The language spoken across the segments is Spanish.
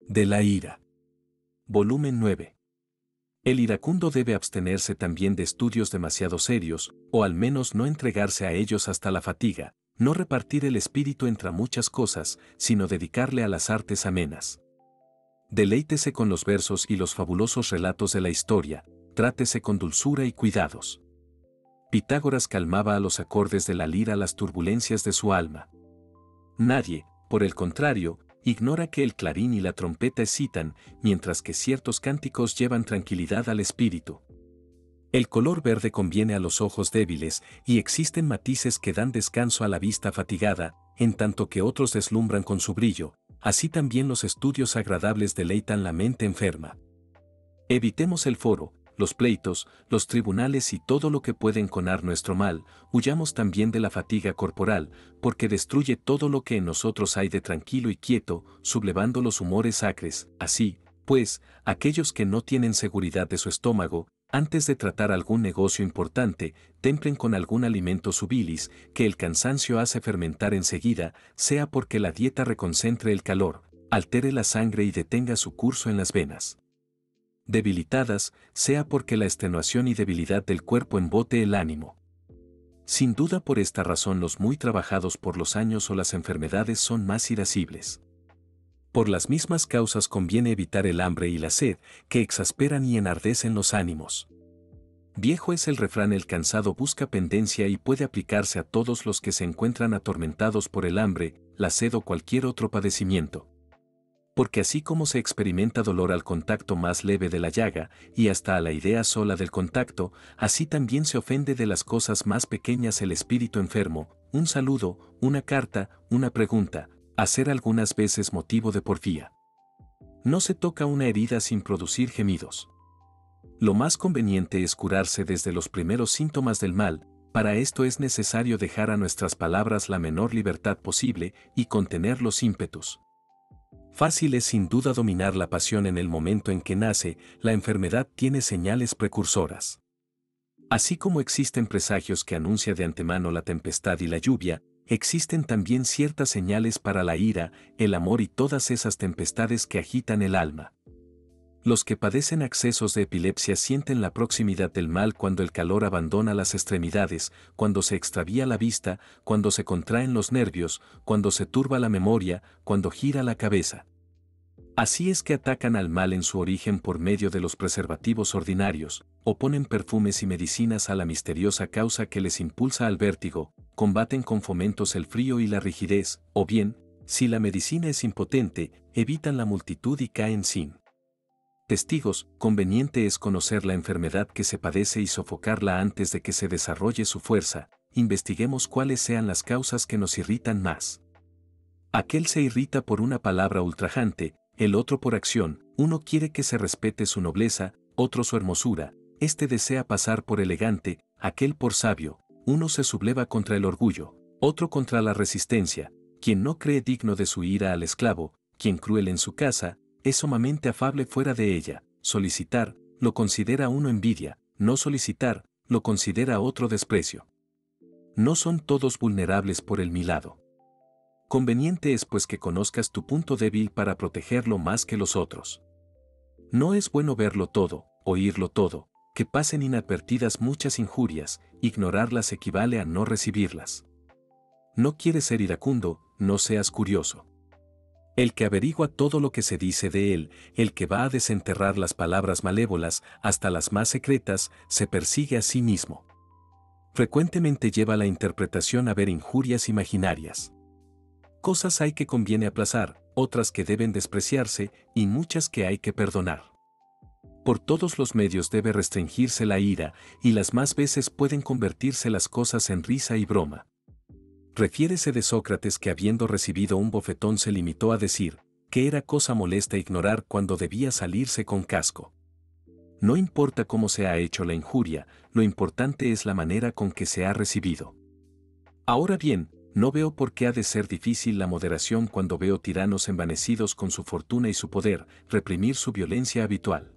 De la ira. Volumen 9. El iracundo debe abstenerse también de estudios demasiado serios, o al menos no entregarse a ellos hasta la fatiga, no repartir el espíritu entre muchas cosas, sino dedicarle a las artes amenas. Deleítese con los versos y los fabulosos relatos de la historia, trátese con dulzura y cuidados. Pitágoras calmaba a los acordes de la lira las turbulencias de su alma. Nadie, por el contrario, ignora que el clarín y la trompeta excitan, mientras que ciertos cánticos llevan tranquilidad al espíritu. El color verde conviene a los ojos débiles, y existen matices que dan descanso a la vista fatigada, en tanto que otros deslumbran con su brillo, así también los estudios agradables deleitan la mente enferma. Evitemos el foro, los pleitos, los tribunales y todo lo que puede enconar nuestro mal, huyamos también de la fatiga corporal, porque destruye todo lo que en nosotros hay de tranquilo y quieto, sublevando los humores acres. Así, pues, aquellos que no tienen seguridad de su estómago, antes de tratar algún negocio importante, templen con algún alimento su bilis, que el cansancio hace fermentar enseguida, sea porque la dieta reconcentre el calor, altere la sangre y detenga su curso en las venas. Debilitadas, sea porque la extenuación y debilidad del cuerpo embote el ánimo. Sin duda por esta razón los muy trabajados por los años o las enfermedades son más irascibles. Por las mismas causas conviene evitar el hambre y la sed, que exasperan y enardecen los ánimos. Viejo es el refrán: el cansado busca pendencia, y puede aplicarse a todos los que se encuentran atormentados por el hambre, la sed o cualquier otro padecimiento. Porque así como se experimenta dolor al contacto más leve de la llaga, y hasta a la idea sola del contacto, así también se ofende de las cosas más pequeñas el espíritu enfermo, un saludo, una carta, una pregunta, a ser algunas veces motivo de porfía. No se toca una herida sin producir gemidos. Lo más conveniente es curarse desde los primeros síntomas del mal. Para esto es necesario dejar a nuestras palabras la menor libertad posible y contener los ímpetus. Fácil es sin duda dominar la pasión en el momento en que nace. La enfermedad tiene señales precursoras. Así como existen presagios que anuncian de antemano la tempestad y la lluvia, existen también ciertas señales para la ira, el amor y todas esas tempestades que agitan el alma. Los que padecen accesos de epilepsia sienten la proximidad del mal cuando el calor abandona las extremidades, cuando se extravía la vista, cuando se contraen los nervios, cuando se turba la memoria, cuando gira la cabeza. Así es que atacan al mal en su origen por medio de los preservativos ordinarios, oponen perfumes y medicinas a la misteriosa causa que les impulsa al vértigo, combaten con fomentos el frío y la rigidez, o bien, si la medicina es impotente, evitan la multitud y caen sin testigos. Conveniente es conocer la enfermedad que se padece y sofocarla antes de que se desarrolle su fuerza. Investiguemos cuáles sean las causas que nos irritan más. Aquel se irrita por una palabra ultrajante, el otro por acción. Uno quiere que se respete su nobleza, otro su hermosura, este desea pasar por elegante, aquel por sabio. Uno se subleva contra el orgullo, otro contra la resistencia. Quien no cree digno de su ira al esclavo, quien cruel en su casa, es sumamente afable fuera de ella. Solicitar, lo considera uno envidia; no solicitar, lo considera otro desprecio. No son todos vulnerables por el mi lado. Conveniente es pues que conozcas tu punto débil para protegerlo más que los otros. No es bueno verlo todo, oírlo todo, que pasen inadvertidas muchas injurias, ignorarlas equivale a no recibirlas. No quieres ser iracundo, no seas curioso. El que averigua todo lo que se dice de él, el que va a desenterrar las palabras malévolas, hasta las más secretas, se persigue a sí mismo. Frecuentemente lleva la interpretación a ver injurias imaginarias. Cosas hay que conviene aplazar, otras que deben despreciarse, y muchas que hay que perdonar. Por todos los medios debe restringirse la ira, y las más veces pueden convertirse las cosas en risa y broma. Refiérese de Sócrates que habiendo recibido un bofetón se limitó a decir que era cosa molesta ignorar cuando debía salirse con casco. No importa cómo se ha hecho la injuria, lo importante es la manera con que se ha recibido. Ahora bien, no veo por qué ha de ser difícil la moderación cuando veo tiranos envanecidos con su fortuna y su poder, reprimir su violencia habitual.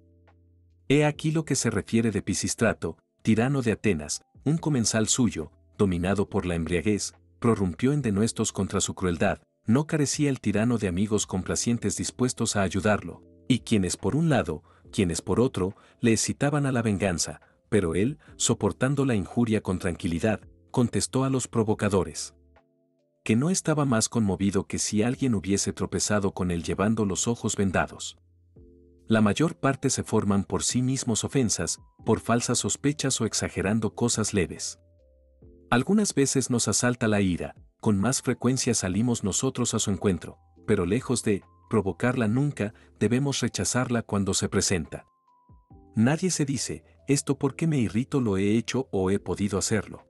He aquí lo que se refiere de Pisístrato, tirano de Atenas: un comensal suyo, dominado por la embriaguez, prorrumpió en denuestos contra su crueldad, no carecía el tirano de amigos complacientes dispuestos a ayudarlo, y quienes por un lado, quienes por otro, le excitaban a la venganza, pero él, soportando la injuria con tranquilidad, contestó a los provocadores que no estaba más conmovido que si alguien hubiese tropezado con él llevando los ojos vendados. La mayor parte se forman por sí mismos ofensas, por falsas sospechas o exagerando cosas leves. Algunas veces nos asalta la ira, con más frecuencia salimos nosotros a su encuentro, pero lejos de provocarla nunca, debemos rechazarla cuando se presenta. Nadie se dice, esto porque me irrito lo he hecho o he podido hacerlo.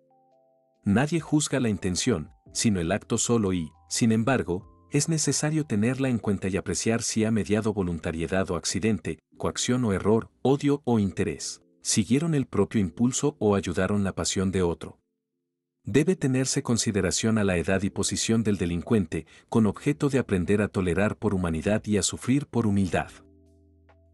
Nadie juzga la intención, sino el acto solo y, sin embargo, es necesario tenerla en cuenta y apreciar si ha mediado voluntariedad o accidente, coacción o error, odio o interés, siguieron el propio impulso o ayudaron la pasión de otro. Debe tenerse consideración a la edad y posición del delincuente, con objeto de aprender a tolerar por humanidad y a sufrir por humildad.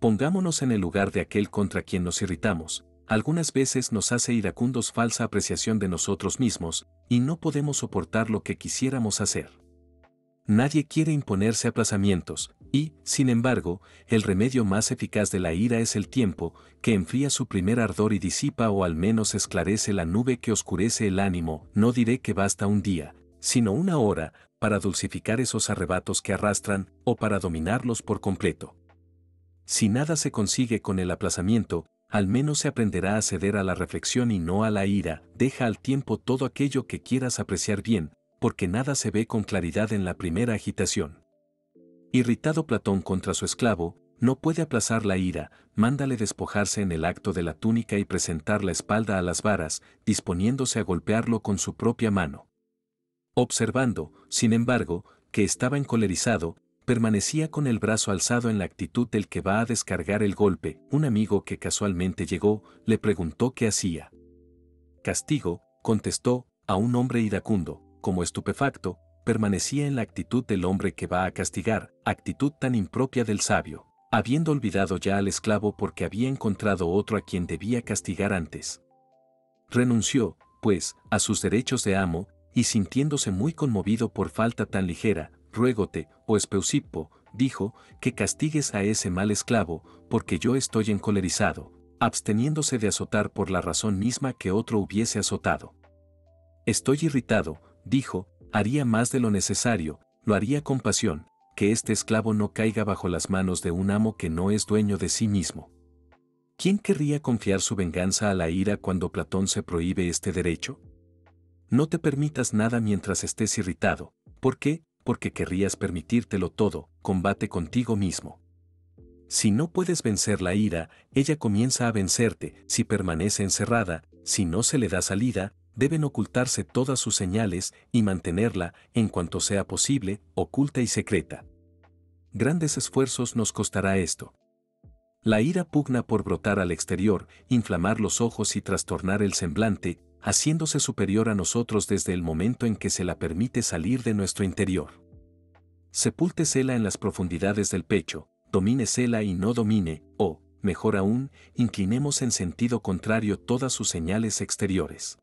Pongámonos en el lugar de aquel contra quien nos irritamos. Algunas veces nos hace iracundos falsa apreciación de nosotros mismos, y no podemos soportar lo que quisiéramos hacer. Nadie quiere imponerse aplazamientos, y, sin embargo, el remedio más eficaz de la ira es el tiempo, que enfría su primer ardor y disipa o al menos esclarece la nube que oscurece el ánimo. No diré que basta un día, sino una hora, para dulcificar esos arrebatos que arrastran, o para dominarlos por completo. Si nada se consigue con el aplazamiento, al menos se aprenderá a ceder a la reflexión y no a la ira. Deja al tiempo todo aquello que quieras apreciar bien, porque nada se ve con claridad en la primera agitación. Irritado Platón contra su esclavo, no puede aplazar la ira, mándale despojarse en el acto de la túnica y presentar la espalda a las varas, disponiéndose a golpearlo con su propia mano. Observando, sin embargo, que estaba encolerizado, permanecía con el brazo alzado en la actitud del que va a descargar el golpe. Un amigo que casualmente llegó, le preguntó qué hacía. Castigo, contestó, a un hombre iracundo, como estupefacto, permanecía en la actitud del hombre que va a castigar, actitud tan impropia del sabio, habiendo olvidado ya al esclavo porque había encontrado otro a quien debía castigar antes. Renunció, pues, a sus derechos de amo, y sintiéndose muy conmovido por falta tan ligera, ruégote, oh Espeusipo, dijo, que castigues a ese mal esclavo, porque yo estoy encolerizado, absteniéndose de azotar por la razón misma que otro hubiese azotado. Estoy irritado, dijo, haría más de lo necesario, lo haría con pasión, que este esclavo no caiga bajo las manos de un amo que no es dueño de sí mismo. ¿Quién querría confiar su venganza a la ira cuando Platón se prohíbe este derecho? No te permitas nada mientras estés irritado. ¿Por qué? Porque querrías permitírtelo todo, combate contigo mismo. Si no puedes vencer la ira, ella comienza a vencerte. Si permanece encerrada, si no se le da salida, deben ocultarse todas sus señales y mantenerla, en cuanto sea posible, oculta y secreta. Grandes esfuerzos nos costará esto. La ira pugna por brotar al exterior, inflamar los ojos y trastornar el semblante, haciéndose superior a nosotros desde el momento en que se la permite salir de nuestro interior. Sepúltesela en las profundidades del pecho, domínesela y no domine, o, mejor aún, inclinemos en sentido contrario todas sus señales exteriores.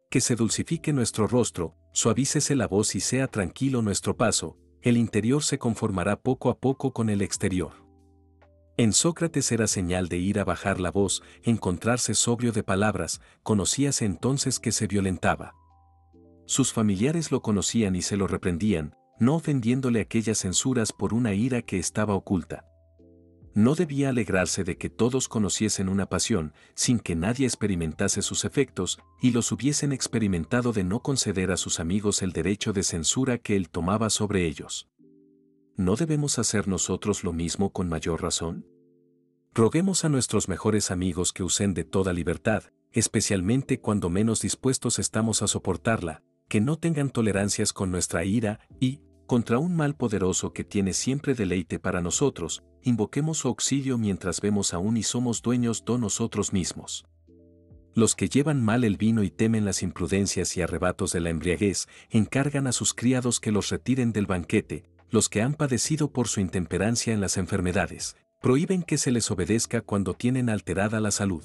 Que se dulcifique nuestro rostro, suavícese la voz y sea tranquilo nuestro paso, el interior se conformará poco a poco con el exterior. En Sócrates era señal de ira bajar la voz, encontrarse sobrio de palabras, conocíase entonces que se violentaba. Sus familiares lo conocían y se lo reprendían, no ofendiéndole aquellas censuras por una ira que estaba oculta. No debía alegrarse de que todos conociesen una pasión, sin que nadie experimentase sus efectos, y los hubiesen experimentado de no conceder a sus amigos el derecho de censura que él tomaba sobre ellos. ¿No debemos hacer nosotros lo mismo con mayor razón? Roguemos a nuestros mejores amigos que usen de toda libertad, especialmente cuando menos dispuestos estamos a soportarla, que no tengan tolerancias con nuestra ira y, contra un mal poderoso que tiene siempre deleite para nosotros, invoquemos su auxilio mientras vemos aún y somos dueños de nosotros mismos. Los que llevan mal el vino y temen las imprudencias y arrebatos de la embriaguez, encargan a sus criados que los retiren del banquete. Los que han padecido por su intemperancia en las enfermedades, prohíben que se les obedezca cuando tienen alterada la salud.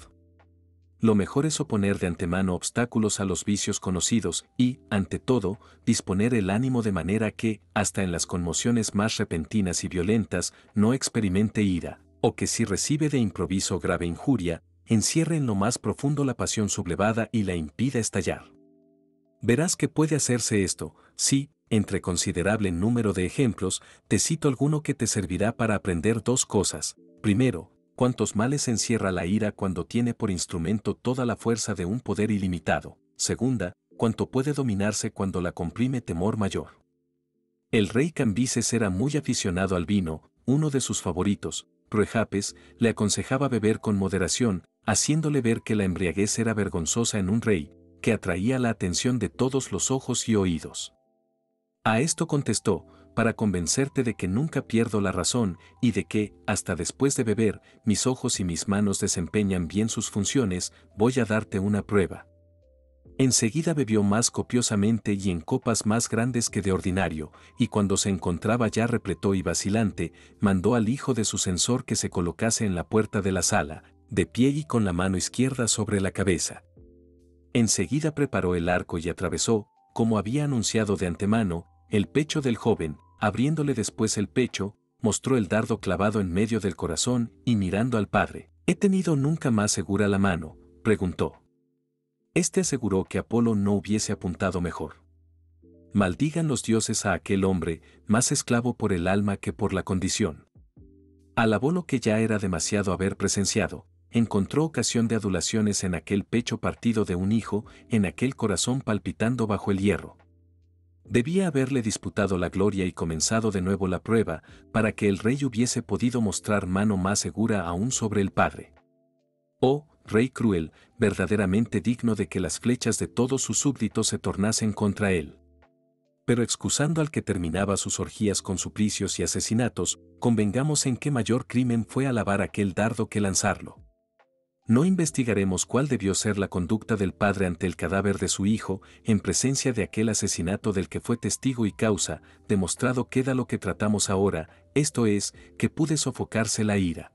lo mejor es oponer de antemano obstáculos a los vicios conocidos y, ante todo, disponer el ánimo de manera que, hasta en las conmociones más repentinas y violentas, no experimente ira, o que si recibe de improviso grave injuria, encierre en lo más profundo la pasión sublevada y la impida estallar. Verás que puede hacerse esto, si, entre considerable número de ejemplos, te cito alguno que te servirá para aprender dos cosas. Primero, cuántos males encierra la ira cuando tiene por instrumento toda la fuerza de un poder ilimitado. Segunda, cuánto puede dominarse cuando la comprime temor mayor. El rey Cambises era muy aficionado al vino, uno de sus favoritos, Pruejapes, le aconsejaba beber con moderación, haciéndole ver que la embriaguez era vergonzosa en un rey, que atraía la atención de todos los ojos y oídos. A esto contestó, para convencerte de que nunca pierdo la razón y de que, hasta después de beber, mis ojos y mis manos desempeñan bien sus funciones, voy a darte una prueba. Enseguida bebió más copiosamente y en copas más grandes que de ordinario, y cuando se encontraba ya repleto y vacilante, mandó al hijo de su censor que se colocase en la puerta de la sala, de pie y con la mano izquierda sobre la cabeza. Enseguida preparó el arco y atravesó, como había anunciado de antemano, el pecho del joven, abriéndole después el pecho, mostró el dardo clavado en medio del corazón y mirando al padre, ¿he tenido nunca más segura la mano?, preguntó. Este aseguró que Apolo no hubiese apuntado mejor. Maldigan los dioses a aquel hombre, más esclavo por el alma que por la condición. Alabó lo que ya era demasiado haber presenciado, encontró ocasión de adulaciones en aquel pecho partido de un hijo, en aquel corazón palpitando bajo el hierro. Debía haberle disputado la gloria y comenzado de nuevo la prueba, para que el rey hubiese podido mostrar mano más segura aún sobre el padre. Oh, rey cruel, verdaderamente digno de que las flechas de todos sus súbditos se tornasen contra él. Pero excusando al que terminaba sus orgías con suplicios y asesinatos, convengamos en qué mayor crimen fue alabar aquel dardo que lanzarlo. No investigaremos cuál debió ser la conducta del padre ante el cadáver de su hijo, en presencia de aquel asesinato del que fue testigo y causa, demostrado queda lo que tratamos ahora, esto es, que pude sofocarse la ira.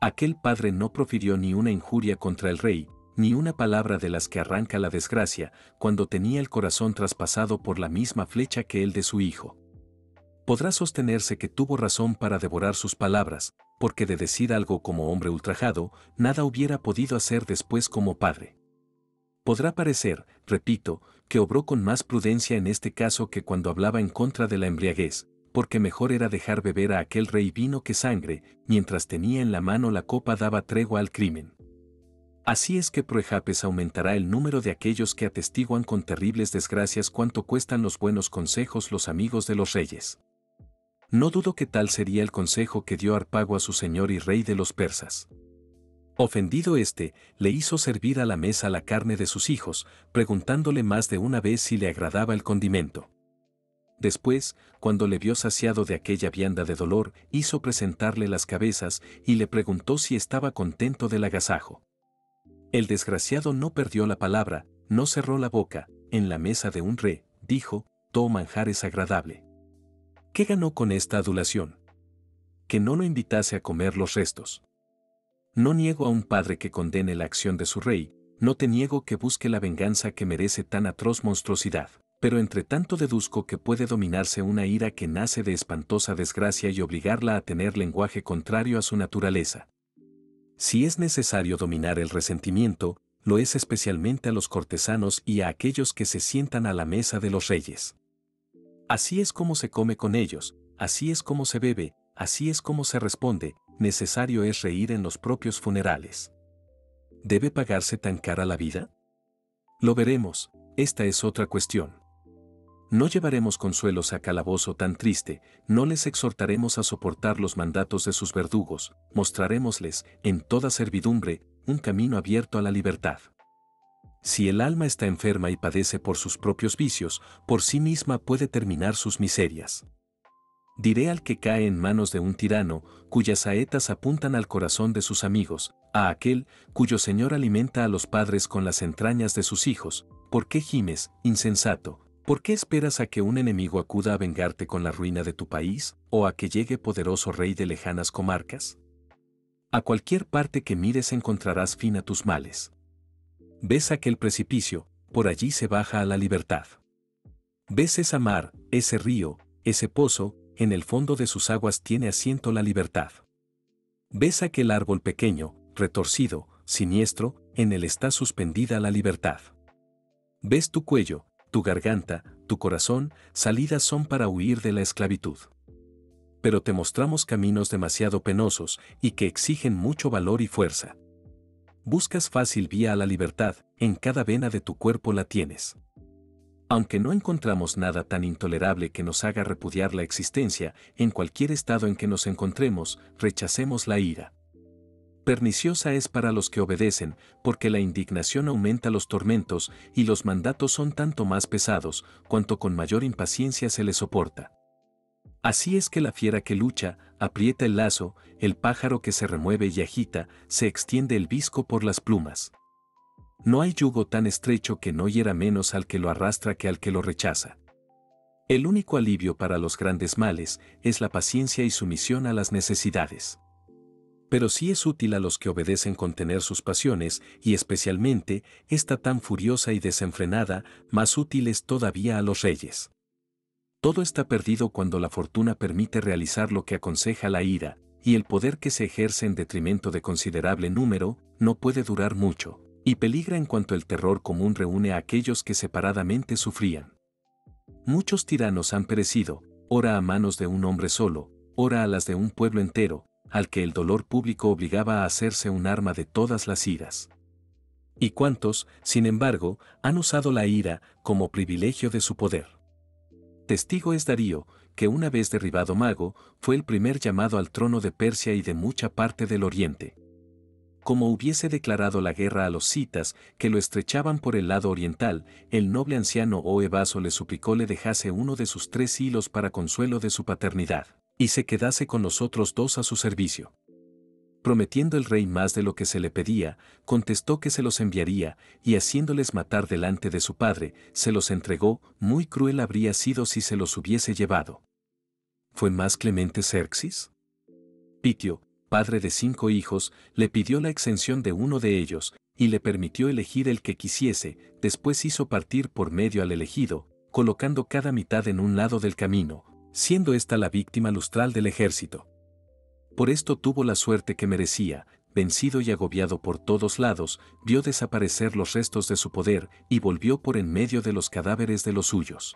Aquel padre no profirió ni una injuria contra el rey, ni una palabra de las que arranca la desgracia, cuando tenía el corazón traspasado por la misma flecha que el de su hijo. Podrá sostenerse que tuvo razón para devorar sus palabras, porque de decir algo como hombre ultrajado, nada hubiera podido hacer después como padre. Podrá parecer, repito, que obró con más prudencia en este caso que cuando hablaba en contra de la embriaguez, porque mejor era dejar beber a aquel rey vino que sangre, mientras tenía en la mano la copa daba tregua al crimen. Así es que Pruejapes aumentará el número de aquellos que atestiguan con terribles desgracias cuánto cuestan los buenos consejos los amigos de los reyes. No dudo que tal sería el consejo que dio Harpago a su señor y rey de los persas. Ofendido éste, le hizo servir a la mesa la carne de sus hijos, preguntándole más de una vez si le agradaba el condimento. Después, cuando le vio saciado de aquella vianda de dolor, hizo presentarle las cabezas y le preguntó si estaba contento del agasajo. El desgraciado no perdió la palabra, no cerró la boca, en la mesa de un rey, dijo, todo manjar es agradable. ¿Qué ganó con esta adulación? Que no lo invitase a comer los restos. No niego a un padre que condene la acción de su rey, no te niego que busque la venganza que merece tan atroz monstruosidad, pero entre tanto deduzco que puede dominarse una ira que nace de espantosa desgracia y obligarla a tener lenguaje contrario a su naturaleza. Si es necesario dominar el resentimiento, lo es especialmente a los cortesanos y a aquellos que se sientan a la mesa de los reyes. Así es como se come con ellos, así es como se bebe, así es como se responde, necesario es reír en los propios funerales. ¿Debe pagarse tan cara la vida? Lo veremos, esta es otra cuestión. No llevaremos consuelos a calabozo tan triste, no les exhortaremos a soportar los mandatos de sus verdugos, mostrarémosles, en toda servidumbre, un camino abierto a la libertad. Si el alma está enferma y padece por sus propios vicios, por sí misma puede terminar sus miserias. Diré al que cae en manos de un tirano, cuyas saetas apuntan al corazón de sus amigos, a aquel, cuyo señor alimenta a los padres con las entrañas de sus hijos, ¿por qué gimes, insensato? ¿Por qué esperas a que un enemigo acuda a vengarte con la ruina de tu país, o a que llegue poderoso rey de lejanas comarcas? A cualquier parte que mires encontrarás fin a tus males. Ves aquel precipicio, por allí se baja a la libertad. Ves esa mar, ese río, ese pozo, en el fondo de sus aguas tiene asiento la libertad. Ves aquel árbol pequeño, retorcido, siniestro, en él está suspendida la libertad. Ves tu cuello, tu garganta, tu corazón, salidas son para huir de la esclavitud. Pero te mostramos caminos demasiado penosos y que exigen mucho valor y fuerza. Buscas fácil vía a la libertad, en cada vena de tu cuerpo la tienes. Aunque no encontramos nada tan intolerable que nos haga repudiar la existencia, en cualquier estado en que nos encontremos, rechacemos la ira. Perniciosa es para los que obedecen, porque la indignación aumenta los tormentos y los mandatos son tanto más pesados, cuanto con mayor impaciencia se les soporta. Así es que la fiera que lucha, aprieta el lazo, el pájaro que se remueve y agita, se extiende el visco por las plumas. No hay yugo tan estrecho que no hiera menos al que lo arrastra que al que lo rechaza. El único alivio para los grandes males es la paciencia y sumisión a las necesidades. Pero sí es útil a los que obedecen contener sus pasiones, y especialmente, esta tan furiosa y desenfrenada, más útil es todavía a los reyes. Todo está perdido cuando la fortuna permite realizar lo que aconseja la ira, y el poder que se ejerce en detrimento de considerable número, no puede durar mucho, y peligra en cuanto el terror común reúne a aquellos que separadamente sufrían. Muchos tiranos han perecido, ora a manos de un hombre solo, ora a las de un pueblo entero, al que el dolor público obligaba a hacerse un arma de todas las iras. Y cuántos, sin embargo, han usado la ira como privilegio de su poder. Testigo es Darío, que una vez derribado Mago, fue el primer llamado al trono de Persia y de mucha parte del Oriente. Como hubiese declarado la guerra a los citas, que lo estrechaban por el lado oriental, el noble anciano Oebaso le suplicó le dejase uno de sus 3 hilos para consuelo de su paternidad, y se quedase con los otros 2 a su servicio. Prometiendo el rey más de lo que se le pedía, contestó que se los enviaría, y haciéndoles matar delante de su padre, se los entregó. Muy cruel habría sido si se los hubiese llevado. ¿Fue más clemente Xerxes? Pitio, padre de 5 hijos, le pidió la exención de uno de ellos, y le permitió elegir el que quisiese. Después hizo partir por medio al elegido, colocando cada mitad en un lado del camino, siendo esta la víctima lustral del ejército. Por esto tuvo la suerte que merecía, vencido y agobiado por todos lados, vio desaparecer los restos de su poder y volvió por en medio de los cadáveres de los suyos.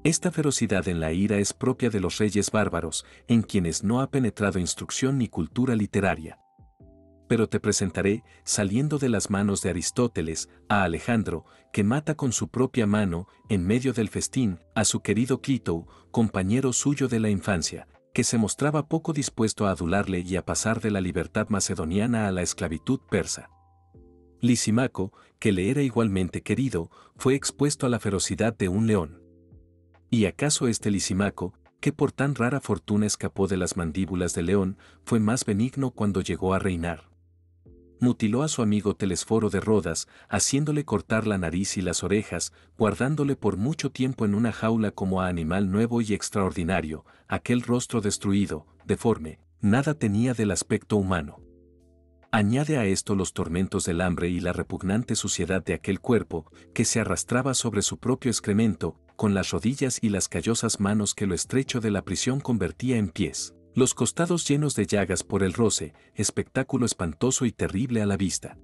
Esta ferocidad en la ira es propia de los reyes bárbaros, en quienes no ha penetrado instrucción ni cultura literaria. Pero te presentaré, saliendo de las manos de Aristóteles, a Alejandro, que mata con su propia mano, en medio del festín, a su querido Clito, compañero suyo de la infancia, que se mostraba poco dispuesto a adularle y a pasar de la libertad macedoniana a la esclavitud persa. Lisimaco, que le era igualmente querido, fue expuesto a la ferocidad de un león. ¿Y acaso este Lisimaco, que por tan rara fortuna escapó de las mandíbulas del león, fue más benigno cuando llegó a reinar? Mutiló a su amigo Telesforo de Rodas, haciéndole cortar la nariz y las orejas, guardándole por mucho tiempo en una jaula como a animal nuevo y extraordinario. Aquel rostro destruido, deforme, nada tenía del aspecto humano. Añade a esto los tormentos del hambre y la repugnante suciedad de aquel cuerpo, que se arrastraba sobre su propio excremento, con las rodillas y las callosas manos que lo estrecho de la prisión convertía en pies, los costados llenos de llagas por el roce, espectáculo espantoso y terrible a la vista.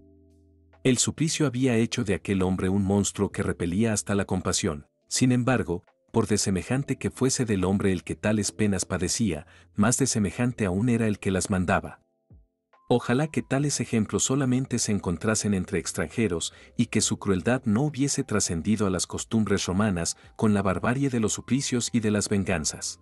El suplicio había hecho de aquel hombre un monstruo que repelía hasta la compasión. Sin embargo, por desemejante que fuese del hombre el que tales penas padecía, más desemejante aún era el que las mandaba. Ojalá que tales ejemplos solamente se encontrasen entre extranjeros y que su crueldad no hubiese trascendido a las costumbres romanas con la barbarie de los suplicios y de las venganzas.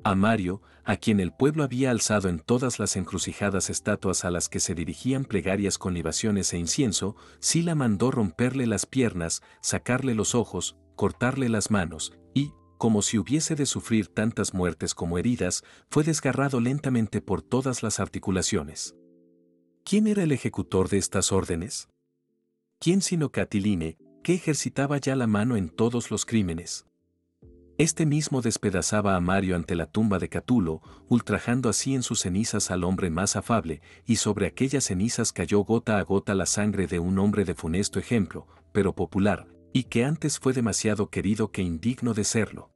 A Mario, a quien el pueblo había alzado en todas las encrucijadas estatuas a las que se dirigían plegarias con libaciones e incienso, Sila mandó romperle las piernas, sacarle los ojos, cortarle las manos, y, como si hubiese de sufrir tantas muertes como heridas, fue desgarrado lentamente por todas las articulaciones. ¿Quién era el ejecutor de estas órdenes? ¿Quién sino Catiline, que ejercitaba ya la mano en todos los crímenes? Este mismo despedazaba a Mario ante la tumba de Catulo, ultrajando así en sus cenizas al hombre más afable, y sobre aquellas cenizas cayó gota a gota la sangre de un hombre de funesto ejemplo, pero popular, y que antes fue demasiado querido que indigno de serlo.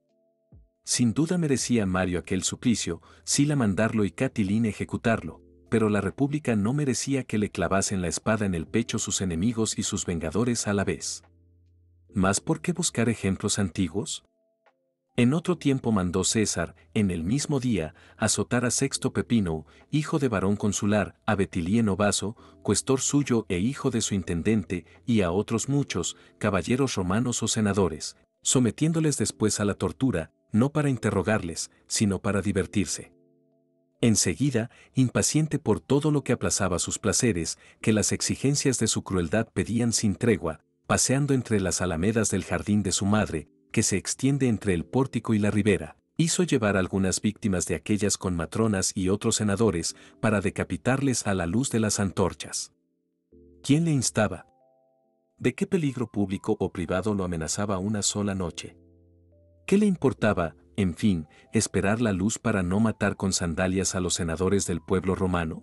Sin duda merecía Mario aquel suplicio, Sila mandarlo y Catilín ejecutarlo, pero la República no merecía que le clavasen la espada en el pecho sus enemigos y sus vengadores a la vez. ¿Mas por qué buscar ejemplos antiguos? En otro tiempo mandó César, en el mismo día, azotar a Sexto Pepino, hijo de varón consular, a Betilien Vaso, cuestor suyo e hijo de su intendente, y a otros muchos, caballeros romanos o senadores, sometiéndoles después a la tortura, no para interrogarles, sino para divertirse. Enseguida, impaciente por todo lo que aplazaba sus placeres, que las exigencias de su crueldad pedían sin tregua, paseando entre las alamedas del jardín de su madre, que se extiende entre el pórtico y la ribera, hizo llevar algunas víctimas de aquellas con matronas y otros senadores, para decapitarles a la luz de las antorchas. ¿Quién le instaba? ¿De qué peligro público o privado lo amenazaba una sola noche? ¿Qué le importaba, en fin, esperar la luz para no matar con sandalias a los senadores del pueblo romano?